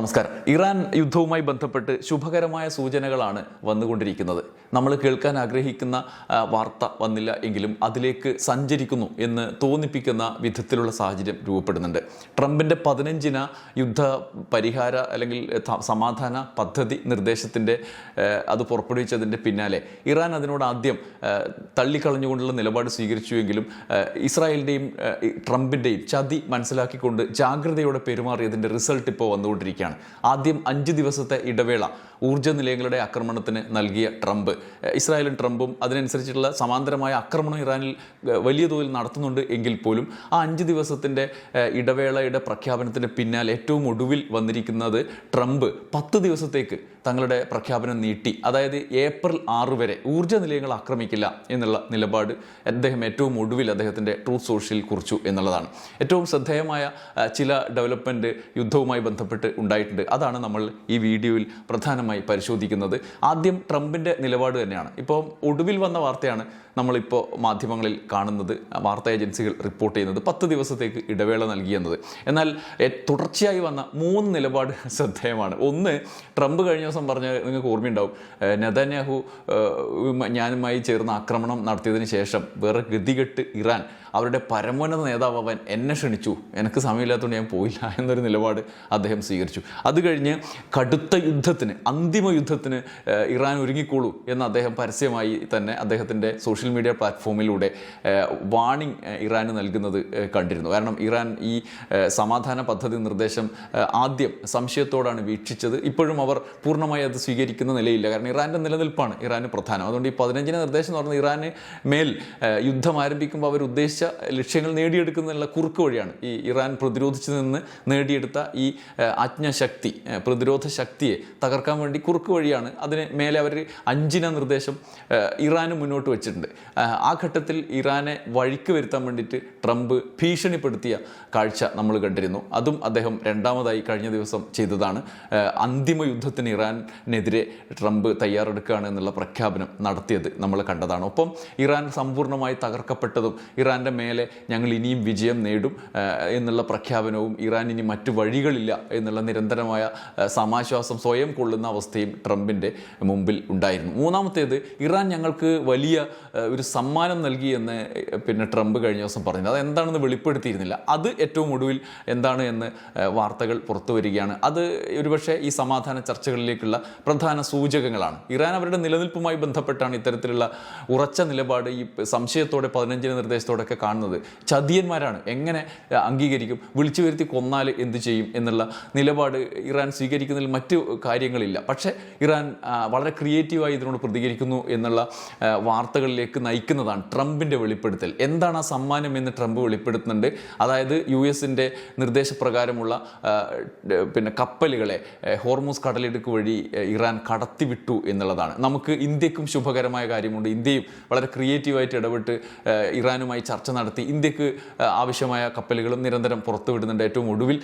നമസ്കാരം. ഇറാൻ യുദ്ധവുമായി ബന്ധപ്പെട്ട് ശുഭകരമായ സൂചനകളാണ് വന്നുകൊണ്ടിരിക്കുന്നത്. നമ്മൾ കേൾക്കാൻ ആഗ്രഹിക്കുന്ന വാർത്ത വന്നില്ല എങ്കിലും അതിലേക്ക് സഞ്ചരിക്കുന്നു എന്ന് തോന്നിപ്പിക്കുന്ന വിധത്തിലുള്ള സാഹചര്യം രൂപപ്പെടുന്നുണ്ട്. ട്രംപിൻ്റെ 15 യുദ്ധ പരിഹാര അല്ലെങ്കിൽ സമാധാന പദ്ധതി നിർദ്ദേശത്തിൻ്റെ അത് പുറപ്പെടുവിച്ചതിൻ്റെ പിന്നാലെ ഇറാൻ അതിനോട് ആദ്യം തള്ളിക്കളഞ്ഞുകൊണ്ടുള്ള നിലപാട് സ്വീകരിച്ചുവെങ്കിലും ഇസ്രായേലിൻ്റെയും ട്രംപിൻ്റെയും ചതി മനസ്സിലാക്കിക്കൊണ്ട് ജാഗ്രതയോടെ പെരുമാറിയതിൻ്റെ റിസൾട്ട് ഇപ്പോൾ വന്നുകൊണ്ടിരിക്കുകയാണ്. ആദ്യം 5 ദിവസത്തെ ഇടവേള ഊർജ്ജ നിലയങ്ങളുടെ ആക്രമണത്തിന് നൽകിയ ട്രംപ്, ഇസ്രായേലും ട്രംപും അതിനനുസരിച്ചുള്ള സമാന്തരമായ ആക്രമണം ഇറാനിൽ വലിയ തോതിൽ നടത്തുന്നുണ്ട് എങ്കിൽ പോലും ആ 5 ദിവസത്തിൻ്റെ ഇടവേളയുടെ പ്രഖ്യാപനത്തിന് പിന്നാലെ ഏറ്റവും ഒടുവിൽ വന്നിരിക്കുന്നത് ട്രംപ് 10 ദിവസത്തേക്ക് തങ്ങളുടെ പ്രഖ്യാപനം നീട്ടി. അതായത് ഏപ്രിൽ 6 വരെ ഊർജ്ജ നിലയങ്ങൾ ആക്രമിക്കില്ല എന്നുള്ള നിലപാട് അദ്ദേഹം ഏറ്റവും ഒടുവിൽ അദ്ദേഹത്തിൻ്റെ ട്രൂത്ത് സോഷ്യലിൽ കുറിച്ചു എന്നുള്ളതാണ്. ഏറ്റവും ശ്രദ്ധേയമായ ചില ഡെവലപ്മെൻറ്റ് യുദ്ധവുമായി ബന്ധപ്പെട്ട് ഉണ്ടായിട്ടുണ്ട്. അതാണ് നമ്മൾ ഈ വീഡിയോയിൽ പ്രധാനമായി പരിശോധിക്കുന്നത്. ആദ്യം ട്രംപിൻ്റെ നിലപാട് തന്നെയാണ്. ഇപ്പോൾ ഒടുവിൽ വന്ന വാർത്തയാണ് നമ്മളിപ്പോൾ മാധ്യമങ്ങളിൽ കാണുന്നത്, വാർത്താ ഏജൻസികൾ റിപ്പോർട്ട് ചെയ്യുന്നത് 10 ദിവസത്തേക്ക് ഇടവേള നൽകിയെന്നത്. എന്നാൽ തുടർച്ചയായി വന്ന 3 നിലപാട് ശ്രദ്ധേയമാണ്. ഒന്ന്, ട്രംപ് കഴിഞ്ഞ ദിവസം പറഞ്ഞ നിങ്ങൾക്ക് ഓർമ്മയുണ്ടാവും, നെതന്യാഹു ഞാനുമായി ചേർന്ന് ആക്രമണം നടത്തിയതിന് ശേഷം വേറെ ഗതികെട്ട് ഇറാൻ അവരുടെ പരമോന്നത നേതാവാൻ എന്നെ ക്ഷണിച്ചു, എനിക്ക് സമയമില്ലാത്തതുകൊണ്ട് ഞാൻ പോയില്ല എന്നൊരു നിലപാട് അദ്ദേഹം സ്വീകരിച്ചു. അത് കഴിഞ്ഞ് കടുത്ത യുദ്ധത്തിന്, അന്തിമ യുദ്ധത്തിന് ഇറാൻ ഒരുങ്ങിക്കോളൂ എന്ന് അദ്ദേഹം പരസ്യമായി തന്നെ അദ്ദേഹത്തിൻ്റെ സോഷ്യൽ മീഡിയ പ്ലാറ്റ്ഫോമിലൂടെ വാണിംഗ് ഇറാന് നൽകുന്നത് കണ്ടിരുന്നു. കാരണം ഇറാൻ ഈ സമാധാന പദ്ധതി നിർദ്ദേശം ആദ്യം സംശയത്തോടാണ് വീക്ഷിച്ചത്. ഇപ്പോഴും അവർ പൂർണ്ണമായി അത് സ്വീകരിക്കുന്ന നിലയില്ല. കാരണം ഇറാൻ്റെ നിലനിൽപ്പാണ് ഇറാന് പ്രധാനം. അതുകൊണ്ട് ഈ 15 നിർദ്ദേശം എന്ന് പറഞ്ഞാൽ ഇറാന് മേൽ യുദ്ധം ആരംഭിക്കുമ്പോൾ അവർ ഉദ്ദേശിച്ച ലക്ഷ്യങ്ങൾ നേടിയെടുക്കുന്നതിനുള്ള കുറുക്ക് വഴിയാണ്. ഈ ഇറാൻ പ്രതിരോധിച്ചു നിന്ന് നേടിയെടുത്ത ഈ ആജ്ഞശക്തി, പ്രതിരോധ ശക്തിയെ തകർക്കാൻ വേണ്ടി കുറുക്ക് വഴിയാണ്. അതിന് മേലെ അവർ 5 നിർദ്ദേശം ഇറാന് മുന്നോട്ട് വെച്ചിട്ടുണ്ട്. ആ ഘട്ടത്തിൽ ഇറാനെ വഴിക്ക് വരുത്താൻ വേണ്ടിയിട്ട് ട്രംപ് ഭീഷണിപ്പെടുത്തിയ കാഴ്ച നമ്മൾ കണ്ടിരുന്നു. അതും അദ്ദേഹം രണ്ടാമതായി കഴിഞ്ഞ ദിവസം ചെയ്തതാണ്. അന്തിമ യുദ്ധത്തിന് ഇറാനെതിരെ ട്രംപ് തയ്യാറെടുക്കുകയാണ് എന്നുള്ള പ്രഖ്യാപനം നടത്തിയത് നമ്മൾ കണ്ടതാണ്. ഒപ്പം ഇറാൻ സമ്പൂർണ്ണമായി തകർക്കപ്പെട്ടതും ഇറാൻ്റെ മേലെ ഞങ്ങൾ ഇനിയും വിജയം നേടും എന്നുള്ള പ്രഖ്യാപനവും, ഇറാൻ ഇനി മറ്റു വഴികളില്ല എന്നുള്ള നിരന്തരമായ സമാശ്വാസം സ്വയം കൊള്ളുന്ന അവസ്ഥയും ട്രംപിൻ്റെ മുമ്പിൽ ഉണ്ടായിരുന്നു. മൂന്നാമത്തേത്, ഇറാൻ ഞങ്ങൾക്ക് വലിയ ഒരു സമ്മാനം നൽകി എന്ന് ട്രംപ് കഴിഞ്ഞ ദിവസം പറഞ്ഞത്. അതെന്താണെന്ന് വെളിപ്പെടുത്തിയിരുന്നില്ല. അത് ഏറ്റവും ഒടുവിൽ എന്താണ് എന്ന് വാർത്തകൾ പുറത്തു വരികയാണ്. അത് ഒരുപക്ഷെ ഈ സമാധാന ചർച്ചകളിലേക്കുള്ള പ്രധാന സൂചകങ്ങളാണ്. ഇറാൻ അവരുടെ നിലനിൽപ്പുമായി ബന്ധപ്പെട്ടാണ് ഇത്തരത്തിലുള്ള ഉറച്ച നിലപാട് ഈ സംശയത്തോടെ 15 നിർദ്ദേശത്തോടെയൊക്കെ കാണുന്നത്. ചതിയന്മാരാണ്, എങ്ങനെ അംഗീകരിക്കും, വിളിച്ചു വരുത്തി കൊന്നാൽ എന്ത് ചെയ്യും എന്നുള്ള നിലപാട് ഇറാൻ സ്വീകരിക്കുന്നതിൽ മറ്റു കാര്യങ്ങളില്ല. പക്ഷേ ഇറാൻ വളരെ ക്രിയേറ്റീവായി ഇതിനോട് പ്രതികരിക്കുന്നു എന്നുള്ള വാർത്തകളിലേക്ക് നയിക്കുന്നതാണ് ട്രംപിൻ്റെ വെളിപ്പെടുത്തൽ. എന്താണ് ആ സമ്മാനം എന്ന് ട്രംപ് വെളിപ്പെടുത്തുന്നുണ്ട്. അതായത് US-ൻ്റെ നിർദ്ദേശപ്രകാരമുള്ള കപ്പലുകളെ ഹോർമൂസ് കടലിടുക്ക് വഴി ഇറാൻ കടത്തിവിട്ടു എന്നുള്ളതാണ്. നമുക്ക് ഇന്ത്യക്കും ശുഭകരമായ കാര്യമുണ്ട്. ഇന്ത്യയും വളരെ ക്രിയേറ്റീവായിട്ട് ഇടപെട്ട് ഇറാനുമായി ചർച്ച നടത്തി ഇന്ത്യക്ക് ആവശ്യമായ കപ്പലുകളും നിരന്തരം പുറത്തുവിടുന്നുണ്ട്. ഏറ്റവും ഒടുവിൽ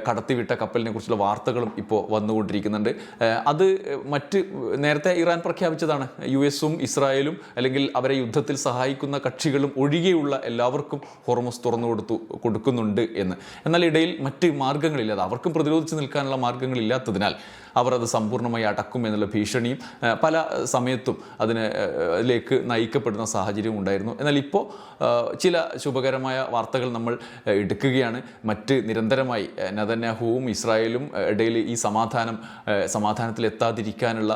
കടത്തിവിട്ട കപ്പലിനെ കുറിച്ചുള്ള വാർത്തകളും ഇപ്പോൾ വന്നുകൊണ്ടിരിക്കുന്നുണ്ട്. അത് നേരത്തെ ഇറാൻ പ്രഖ്യാപിച്ചതാണ്. US-ഉം ഇസ്രായേലും അല്ലെങ്കിൽ അവരെ യുദ്ധത്തിൽ സഹായിക്കുന്ന കക്ഷികളും ഒഴികെയുള്ള എല്ലാവർക്കും ഹോർമൂസ് തുറന്നു കൊടുക്കുന്നുണ്ട് എന്ന്. എന്നാൽ ഇടയിൽ മറ്റ് മാർഗ്ഗങ്ങളില്ലാതെ, അവർക്കും പ്രതിരോധിച്ച് നിൽക്കാനുള്ള മാർഗ്ഗങ്ങളില്ലാത്തതിനാൽ അവർ അത് സമ്പൂർണ്ണമായി അടക്കും എന്നുള്ള ഭീഷണിയും പല സമയത്തും അതിലേക്ക് നയിക്കപ്പെടുന്ന സാഹചര്യം ഉണ്ടായിരുന്നു. എന്നാൽ ഇപ്പോൾ ചില ശുഭകരമായ വാർത്തകൾ നമ്മൾ എടുക്കുകയാണ്. നിരന്തരമായി നെതന്യാഹുവും ഇസ്രായേലും ഇടയിൽ ഈ സമാധാനത്തിൽ എത്താതിരിക്കാനുള്ള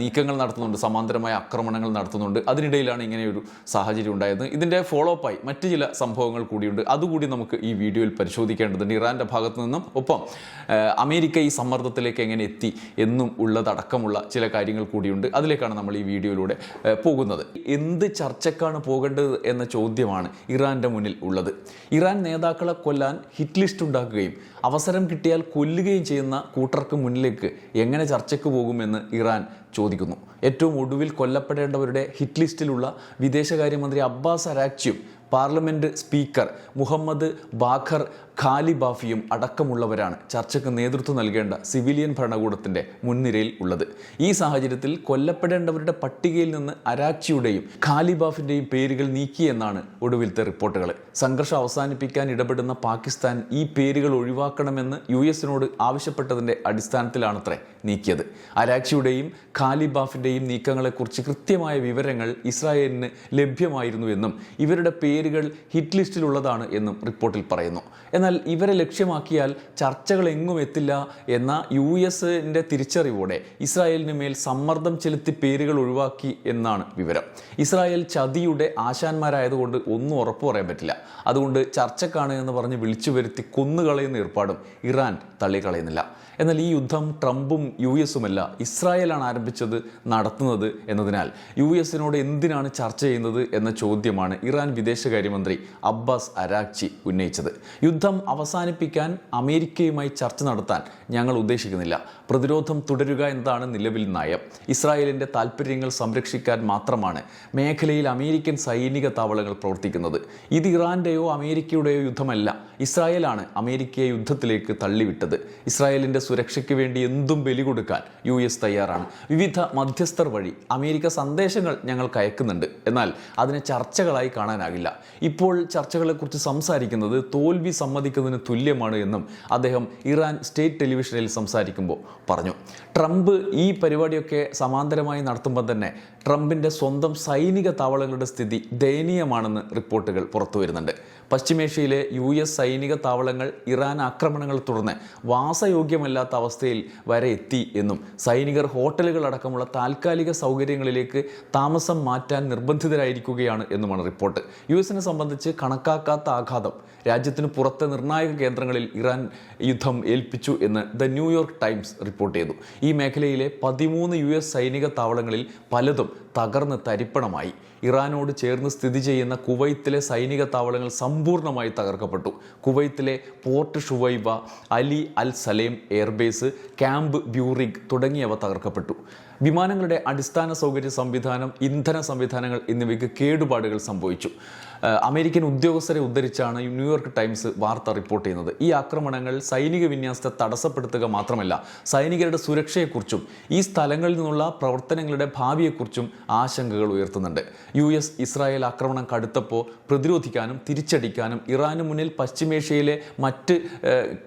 നീക്കങ്ങൾ നടത്തുന്നുണ്ട്, സമാന്തരമായ ആക്രമണങ്ങൾ നടത്തുന്നുണ്ട്. അതിനിടയിലാണ് ഇങ്ങനെയൊരു സാഹചര്യം ഉണ്ടായത്. ഇതിൻ്റെ ഫോളോ അപ്പായി മറ്റു ചില സംഭവങ്ങൾ കൂടിയുണ്ട്. അതുകൂടി നമുക്ക് ഈ വീഡിയോയിൽ പരിശോധിക്കേണ്ടതുണ്ട്. ഇറാൻ്റെ ഭാഗത്തു നിന്നും ഒപ്പം അമേരിക്ക ഈ സമ്മർദ്ദത്തിലേക്ക് എങ്ങനെ എത്തി എന്നും ഉള്ളതടക്കമുള്ള ചില കാര്യങ്ങൾ കൂടിയുണ്ട്. അതിലേക്കാണ് നമ്മൾ ഈ വീഡിയോയിലൂടെ പോകുന്നത്. എന്ത് ചർച്ചക്കാണ് പോകേണ്ടത് എന്ന ചോദ്യമാണ് ഇറാൻ്റെ മുന്നിൽ ഉള്ളത്. ഇറാൻ നേതാക്കളെ കൊല്ലാൻ ഹിറ്റ് ലിസ്റ്റ് ഉണ്ടാക്കുകയും അവസരം കിട്ടിയാൽ കൊല്ലുകയും ചെയ്യുന്ന കൂട്ടർക്ക് മുന്നിലേക്ക് എങ്ങനെ ചർച്ചയ്ക്ക് പോകുമെന്ന് ഇറാൻ ചോദിക്കുന്നു. ഏറ്റവും ഒടുവിൽ കൊല്ലപ്പെടേണ്ടവരുടെ ഹിറ്റ് ലിസ്റ്റിലുള്ള വിദേശകാര്യമന്ത്രി അബ്ബാസ് അരാക്ചിയും പാർലമെൻറ്റ് സ്പീക്കർ മുഹമ്മദ് ബാഖർ ഖാലിബാഫിയും അടക്കമുള്ളവരാണ് ചർച്ചയ്ക്ക് നേതൃത്വം നൽകേണ്ട സിവിലിയൻ ഭരണകൂടത്തിൻ്റെ മുൻനിരയിൽ ഉള്ളത്. ഈ സാഹചര്യത്തിൽ കൊല്ലപ്പെടേണ്ടവരുടെ പട്ടികയിൽ നിന്ന് അരാക്ചിയുടെയും ഖാലിബാഫിൻ്റെയും പേരുകൾ നീക്കിയെന്നാണ് ഒടുവിലത്തെ റിപ്പോർട്ടുകൾ. സംഘർഷം അവസാനിപ്പിക്കാൻ ഇടപെടുന്ന പാകിസ്ഥാൻ ഈ പേരുകൾ ഒഴിവാക്കണമെന്ന് US-നോട് ആവശ്യപ്പെട്ടതിൻ്റെ അടിസ്ഥാനത്തിലാണത്രേ നീക്കിയത്. അരാക്ചിയുടെയും ഖാലിബാഫിൻ്റെയും നീക്കങ്ങളെക്കുറിച്ച് കൃത്യമായ വിവരങ്ങൾ ഇസ്രായേലിന് ലഭ്യമായിരുന്നുവെന്നും ഇവരുടെ പേരുകൾ ഹിറ്റ് ലിസ്റ്റിലുള്ളതാണ് എന്നും റിപ്പോർട്ടിൽ പറയുന്നു. എന്നാൽ ഇവരെ ലക്ഷ്യമാക്കിയാൽ ചർച്ചകൾ എങ്ങും എത്തില്ല എന്ന US-ന്റെ തിരിച്ചറിവോടെ ഇസ്രായേലിന് മേൽ സമ്മർദ്ദം ചെലുത്തി പേരുകൾ ഒഴിവാക്കി എന്നാണ് വിവരം. ഇസ്രായേൽ ചതിയുടെ ആശാന്മാരായതുകൊണ്ട് ഒന്നും ഉറപ്പു പറയാൻ പറ്റില്ല. അതുകൊണ്ട് ചർച്ചക്കാണ് എന്ന് പറഞ്ഞ് വിളിച്ചു വരുത്തി കൊന്നുകളയുന്ന ഏർപ്പാടും ഇറാൻ തള്ളിക്കളയുന്നില്ല. എന്നാൽ ഈ യുദ്ധം ട്രംപും US-ഉമല്ല, ഇസ്രായേലാണ് ആരംഭിച്ചത്, നടത്തുന്നത് എന്നതിനാൽ US-നോട് എന്തിനാണ് ചർച്ച ചെയ്യുന്നത് എന്ന ചോദ്യമാണ് ഇറാൻ വിദേശകാര്യമന്ത്രി അബ്ബാസ് അരാക്ചി ഉന്നയിച്ചത്. യുദ്ധം അവസാനിപ്പിക്കാൻ അമേരിക്കയുമായി ചർച്ച നടത്താൻ ഞങ്ങൾ ഉദ്ദേശിക്കുന്നില്ല. പ്രതിരോധം തുടരുക എന്നതാണ് നിലവിൽ നയം. ഇസ്രായേലിൻ്റെ താൽപ്പര്യങ്ങൾ സംരക്ഷിക്കാൻ മാത്രമാണ് മേഖലയിൽ അമേരിക്കൻ സൈനിക താവളങ്ങൾ പ്രവർത്തിക്കുന്നത്. ഇത് ഇറാൻ്റെയോ അമേരിക്കയുടെയോ യുദ്ധമല്ല. ഇസ്രായേലാണ് അമേരിക്കയെ യുദ്ധത്തിലേക്ക് തള്ളിവിട്ടത്. ഇസ്രായേലിൻ്റെ സുരക്ഷയ്ക്ക് വേണ്ടി എന്തും ബലി കൊടുക്കാൻ US തയ്യാറാണ്. വിവിധ മധ്യസ്ഥർ വഴി അമേരിക്ക സന്ദേശങ്ങൾ ഞങ്ങൾക്ക് അയക്കുന്നുണ്ട്. എന്നാൽ അതിനെ ചർച്ചകളായി കാണാനാകില്ല. ഇപ്പോൾ ചർച്ചകളെക്കുറിച്ച് സംസാരിക്കുന്നത് തോൽവി സമ്മതിക്കുന്നതിന് തുല്യമാണ് എന്നും അദ്ദേഹം ഇറാൻ സ്റ്റേറ്റ് ടെലിവിഷനിൽ സംസാരിക്കുമ്പോൾ പറഞ്ഞു. ട്രംപ് ഈ പരിപാടിയൊക്കെ സമാന്തരമായി നടത്തുമ്പോൾ തന്നെ ട്രംപിൻ്റെ സ്വന്തം സൈനിക താവളങ്ങളുടെ സ്ഥിതി ദയനീയമാണെന്ന് റിപ്പോർട്ടുകൾ പുറത്തു വരുന്നുണ്ട്. പശ്ചിമേഷ്യയിലെ US സൈനിക താവളങ്ങൾ ഇറാൻ ആക്രമണങ്ങൾ തുടർന്ന് വാസയോഗ്യമല്ലാത്ത അവസ്ഥയിൽ വരെ എത്തി എന്നും സൈനികർ ഹോട്ടലുകൾ അടക്കമുള്ള താൽക്കാലിക സൗകര്യങ്ങളിലേക്ക് താമസം മാറ്റാൻ നിർബന്ധിതരായിരിക്കുകയാണ് എന്നുമാണ് റിപ്പോർട്ട്. US-നെ സംബന്ധിച്ച് കണക്കാക്കാത്ത ആഘാതം രാജ്യത്തിന് പുറത്തെ നിർണായക കേന്ദ്രങ്ങളിൽ ഇറാൻ യുദ്ധം ഏൽപ്പിച്ചു എന്ന് ദ ന്യൂയോർക്ക് ടൈംസ് റിപ്പോർട്ട് ചെയ്തു. ഈ മേഖലയിലെ 13 US സൈനിക താവളങ്ങളിൽ പലതും തകർന്ന് തരിപ്പണമായി. ഇറാനോട് ചേർന്ന് സ്ഥിതി ചെയ്യുന്ന കുവൈത്തിലെ സൈനിക താവളങ്ങൾ സമ്പൂർണ്ണമായി തകർക്കപ്പെട്ടു. കുവൈത്തിലെ പോർട്ട് ഷുവൈബ, അലി അൽ സലേം എയർബേസ്, ക്യാമ്പ് ബ്യൂറിഗ് തുടങ്ങിയവ തകർക്കപ്പെട്ടു. വിമാനങ്ങളുടെ അടിസ്ഥാന സൗകര്യ സംവിധാനം, ഇന്ധന സംവിധാനങ്ങൾ എന്നിവയ്ക്ക് കേടുപാടുകൾ സംഭവിച്ചു. അമേരിക്കൻ ഉദ്യോഗസ്ഥരെ ഉദ്ധരിച്ചാണ് ന്യൂയോർക്ക് ടൈംസ് വാർത്ത റിപ്പോർട്ട് ചെയ്യുന്നത്. ഈ ആക്രമണങ്ങൾ സൈനിക വിന്യാസത്തെ തടസ്സപ്പെടുത്തുക മാത്രമല്ല, സൈനികരുടെ സുരക്ഷയെക്കുറിച്ചും ഈ സ്ഥലങ്ങളിൽ നിന്നുള്ള പ്രവർത്തനങ്ങളുടെ ഭാവിയെക്കുറിച്ചും ആശങ്കകൾ ഉയർത്തുന്നുണ്ട്. US ഇസ്രായേൽ ആക്രമണം കടുത്തപ്പോൾ പ്രതിരോധിക്കാനും തിരിച്ചടിക്കാനും ഇറാന് മുന്നിൽ പശ്ചിമേഷ്യയിലെ മറ്റ്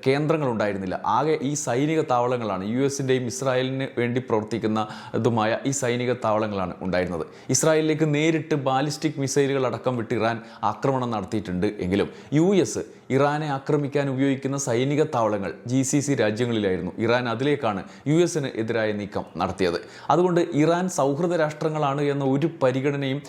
കേന്ദ്രങ്ങളുണ്ടായിരുന്നില്ല. ആകെ ഈ സൈനിക താവളങ്ങളാണ്, US-ൻ്റെയും ഇസ്രായേലിന് വേണ്ടി പ്രവർത്തിക്കുന്നതുമായ ഈ സൈനിക താവളങ്ങളാണ് ഉണ്ടായിരുന്നത്. ഇസ്രായേലിലേക്ക് നേരിട്ട് ബാലിസ്റ്റിക് മിസൈലുകൾ അടക്കം വിട്ട് ഇറാൻ ആക്രമണം നടത്തിയിട്ടുണ്ട് എങ്കിലും US ഇറാനെ ആക്രമിക്കാൻ ഉപയോഗിക്കുന്ന സൈനിക താവളങ്ങൾ GCC രാജ്യങ്ങളിലായിരുന്നു. ഇറാൻ അതിലേക്കാണ് US-ന് എതിരായ നീക്കം നടത്തിയത്. അതുകൊണ്ട് ഇറാൻ സൗഹൃദ രാഷ്ട്രങ്ങളാണ് എന്ന ഒരു പരിഗണനയും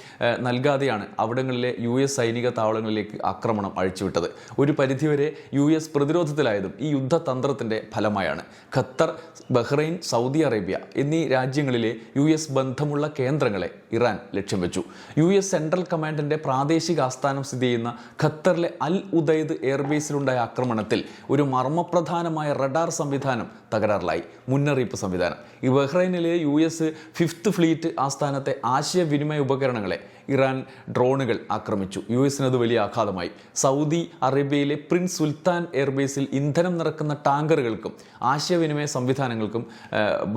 നൽകാതെയാണ് അവിടങ്ങളിലെ US സൈനിക താവളങ്ങളിലേക്ക് ആക്രമണം അഴിച്ചുവിട്ടത്. ഒരു പരിധിവരെ US പ്രതിരോധത്തിലായതും ഈ യുദ്ധതന്ത്രത്തിൻ്റെ ഫലമായാണ്. ഖത്തർ, ബഹ്റൈൻ, സൗദി അറേബ്യ എന്നീ രാജ്യങ്ങളിലെ US ബന്ധമുള്ള കേന്ദ്രങ്ങളെ ഇറാൻ ലക്ഷ്യം വെച്ചു. US സെൻട്രൽ കമാൻഡിൻ്റെ പ്രാദേശിക ആസ്ഥാനം സ്ഥിതി ചെയ്യുന്ന ഖത്തറിലെ അൽ ഉദൈദ് എയർബേസിലുണ്ടായ ആക്രമണത്തിൽ ഒരു മർമ്മപ്രധാനമായ റഡാർ സംവിധാനം തകരാറിലായി. മുന്നറിയിപ്പ് സംവിധാനം. ഈ ബഹ്റൈനിലെ US 5th ഫ്ലീറ്റ് ആസ്ഥാനത്തെ ആശയവിനിമയ ഉപകരണങ്ങളെ ഇറാൻ ഡ്രോണുകൾ ആക്രമിച്ചു. US-നത് വലിയ ആഘാതമായി. സൗദി അറേബ്യയിലെ പ്രിൻസ് സുൽത്താൻ എയർബേസിൽ ഇന്ധനം നിറക്കുന്ന ടാങ്കറുകൾക്കും ആശയവിനിമയ സംവിധാനങ്ങൾക്കും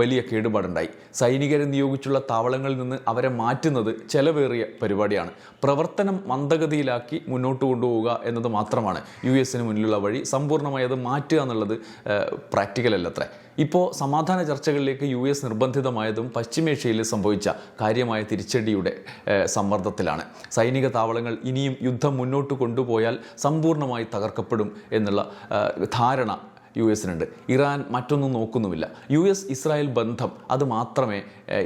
വലിയ കേടുപാടുണ്ടായി. സൈനികരെ നിയോഗിച്ചുള്ള താവളങ്ങളിൽ നിന്ന് അവരെ മാറ്റുന്നത് ചെലവേറിയ പരിപാടിയാണ്. പ്രവർത്തനം മന്ദഗതിയിലാക്കി മുന്നോട്ട് കൊണ്ടുപോവുക എന്നത് മാത്രമാണ് US-ന് മുന്നിലുള്ള വഴി. സമ്പൂർണ്ണമായി അത് മാറ്റുക എന്നുള്ളത് പ്രാക്ടിക്കൽ അല്ലത്രേ. ഇപ്പോൾ സമാധാന ചർച്ചകളിലേക്ക് US നിർബന്ധിതമായതും പശ്ചിമേഷ്യയിൽ സംഭവിച്ച കാര്യമായ തിരിച്ചടിയുടെ സമ്മർദ്ദത്തിലാണ്. സൈനിക താവളങ്ങൾ ഇനിയും യുദ്ധം മുന്നോട്ട് കൊണ്ടുപോയാൽ സമ്പൂർണ്ണമായി തകർക്കപ്പെടും എന്നുള്ള ധാരണ US-നുണ്ട്. ഇറാൻ മറ്റൊന്നും നോക്കുന്നുമില്ല. US ഇസ്രായേൽ ബന്ധം അത് മാത്രമേ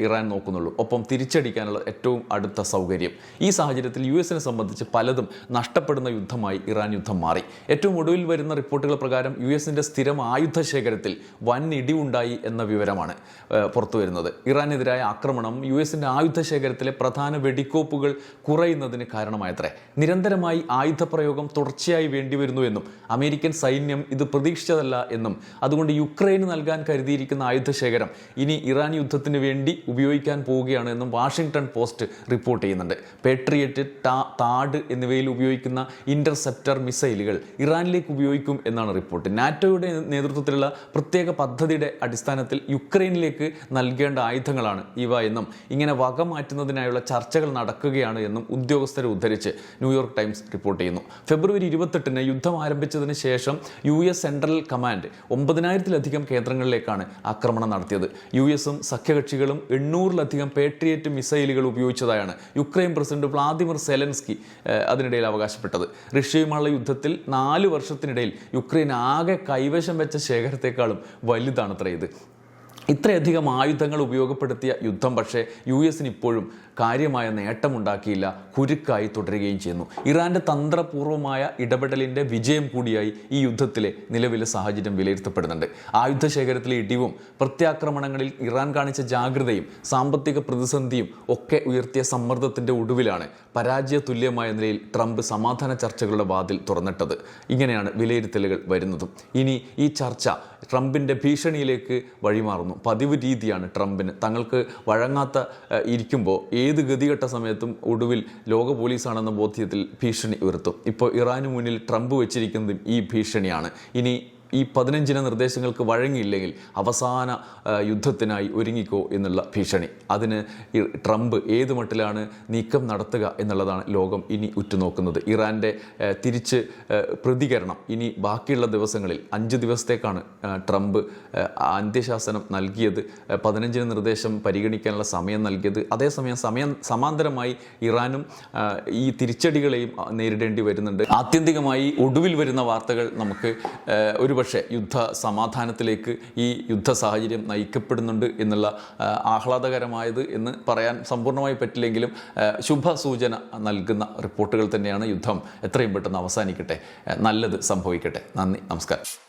ഇറാൻ നോക്കുന്നുള്ളൂ. ഒപ്പം തിരിച്ചടിക്കാനുള്ള ഏറ്റവും അടുത്ത സൗകര്യം. ഈ സാഹചര്യത്തിൽ US-നെ സംബന്ധിച്ച് പലതും നഷ്ടപ്പെടുന്ന യുദ്ധമായി ഇറാൻ യുദ്ധം മാറി. ഏറ്റവും ഒടുവിൽ വരുന്ന റിപ്പോർട്ടുകൾ പ്രകാരം US-ൻ്റെ സ്ഥിരം ആയുധ ശേഖരത്തിൽ വൻ ഇടിവുണ്ടായി എന്ന വിവരമാണ് പുറത്തു വരുന്നത്. ഇറാനെതിരായ ആക്രമണം US-ൻ്റെ ആയുധ ശേഖരത്തിലെ പ്രധാന വെടിക്കോപ്പുകൾ കുറയുന്നതിന് കാരണമായത്രേ. നിരന്തരമായി ആയുധപ്രയോഗം തുടർച്ചയായി വേണ്ടിവരുന്നുവെന്നും അമേരിക്കൻ സൈന്യം ഇത് പ്രതീക്ഷിച്ചതല്ല നല്ലതല്ല എന്നും അതുകൊണ്ട് യുക്രൈന് നൽകാൻ കരുതിയിരിക്കുന്ന ആയുധശേഖരം ഇനി ഇറാൻ യുദ്ധത്തിന് വേണ്ടി ഉപയോഗിക്കാൻ പോവുകയാണ് എന്നും വാഷിംഗ്ടൺ പോസ്റ്റ് റിപ്പോർട്ട് ചെയ്യുന്നുണ്ട്. പേട്രിയറ്റ്, താഡ് എന്നിവയിൽ ഉപയോഗിക്കുന്ന ഇന്റർസെപ്റ്റർ മിസൈലുകൾ ഇറാനിലേക്ക് ഉപയോഗിക്കും എന്നാണ് റിപ്പോർട്ട്. നാറ്റോയുടെ നേതൃത്വത്തിലുള്ള പ്രത്യേക പദ്ധതിയുടെ അടിസ്ഥാനത്തിൽ യുക്രൈനിലേക്ക് നൽകേണ്ട ആയുധങ്ങളാണ് ഇവ എന്നും ഇങ്ങനെ വക മാറ്റുന്നതിനായുള്ള ചർച്ചകൾ നടക്കുകയാണ് എന്നും ഉദ്യോഗസ്ഥരെ ഉദ്ധരിച്ച് ന്യൂയോർക്ക് ടൈംസ് റിപ്പോർട്ട് ചെയ്യുന്നു. ഫെബ്രുവരി 28-ന് യുദ്ധം ആരംഭിച്ചതിന് ശേഷം US സെൻട്രൽ കമാൻഡ് 9000-ലധികം കേന്ദ്രങ്ങളിലേക്കാണ് ആക്രമണം നടത്തിയത്. US-ഉം സഖ്യകക്ഷികളും 800-ലധികം പേട്രിയറ്റ് മിസൈലുകൾ ഉപയോഗിച്ചതായാണ് യുക്രൈൻ പ്രസിഡന്റ് വ്ളാദിമിർ സെലൻസ്കി അതിനിടയിൽ അവകാശപ്പെട്ടത്. റഷ്യയുമായുള്ള യുദ്ധത്തിൽ 4 വർഷത്തിനിടയിൽ യുക്രൈൻ ആകെ കൈവശം വെച്ച ശേഖരത്തെക്കാളും വലുതാണത്രേ ഇത്. ഇത്രയധികം ആയുധങ്ങൾ ഉപയോഗപ്പെടുത്തിയ യുദ്ധം പക്ഷേ US-ന് ഇപ്പോഴും കാര്യമായ നേട്ടമുണ്ടാക്കിയില്ല, കുരുക്കായി തുടരുകയും ചെയ്യുന്നു. ഇറാന്റെ തന്ത്രപൂർവമായ ഇടപെടലിൻ്റെ വിജയം കൂടിയായി ഈ യുദ്ധത്തിലെ നിലവിലെ സാഹചര്യം വിലയിരുത്തപ്പെടുന്നുണ്ട്. ആയുധശേഖരത്തിലെ ഇടിവും പ്രത്യാക്രമണങ്ങളിൽ ഇറാൻ കാണിച്ച ജാഗ്രതയും സാമ്പത്തിക പ്രതിസന്ധിയും ഒക്കെ ഉയർത്തിയ സമ്മർദ്ദത്തിൻ്റെ ഒടുവിലാണ് പരാജയ തുല്യമായ നിലയിൽ ട്രംപ് സമാധാന ചർച്ചകളുടെ വാതിൽ തുറന്നിട്ടത്. ഇങ്ങനെയാണ് വിലയിരുത്തലുകൾ വരുന്നതും. ഇനി ഈ ചർച്ച ട്രംപിൻ്റെ ഭീഷണിയിലേക്ക് വഴിമാറുന്നു. പതിവ് രീതിയാണ് ട്രംപിന്. തങ്ങൾക്ക് വഴങ്ങാത്ത ഇരിക്കുമ്പോൾ ഏത് ഗതികെട്ട സമയത്തും ഒടുവിൽ ലോക പോലീസാണെന്ന ബോധ്യത്തിൽ ഭീഷണി ഉയർത്തും. ഇപ്പോൾ ഇറാനു മുന്നിൽ ട്രംപ് വെച്ചിരിക്കുന്നതും ഈ ഭീഷണിയാണ്. ഇനി ഈ 15 നിർദ്ദേശങ്ങൾക്ക് വഴങ്ങിയില്ലെങ്കിൽ അവസാന യുദ്ധത്തിനായി ഒരുങ്ങിക്കോ എന്നുള്ള ഭീഷണി. അതിന് ട്രംപ് ഏത് മട്ടിലാണ് നീക്കം നടത്തുക എന്നുള്ളതാണ് ലോകം ഇനി ഉറ്റുനോക്കുന്നത്. ഇറാൻ്റെ തിരിച്ച് പ്രതികരണം ഇനി ബാക്കിയുള്ള ദിവസങ്ങളിൽ 5 ദിവസത്തേക്കാണ് ട്രംപ് അന്ത്യശാസനം നൽകിയത്. 15 നിർദ്ദേശം പരിഗണിക്കാനുള്ള സമയം നൽകിയത്. അതേസമയം സമാന്തരമായി ഇറാനും ഈ തിരിച്ചടികളെയും നേരിടേണ്ടി വരുന്നുണ്ട്. ആത്യന്തികമായി ഒടുവിൽ വരുന്ന വാർത്തകൾ നമുക്ക് ഒരുപക്ഷെ യുദ്ധ സമാധാനത്തിലേക്ക് ഈ യുദ്ധ സാഹചര്യം നയിക്കപ്പെടുന്നുണ്ട് എന്നുള്ള ആഹ്ലാദകരമായത് എന്ന് പറയാൻ സമ്പൂർണ്ണമായി പറ്റില്ലെങ്കിലും ശുഭസൂചന നൽകുന്ന റിപ്പോർട്ടുകൾ തന്നെയാണ്. യുദ്ധം എത്രയും പെട്ടെന്ന് അവസാനിക്കട്ടെ, നല്ലത് സംഭവിക്കട്ടെ. നന്ദി, നമസ്കാരം.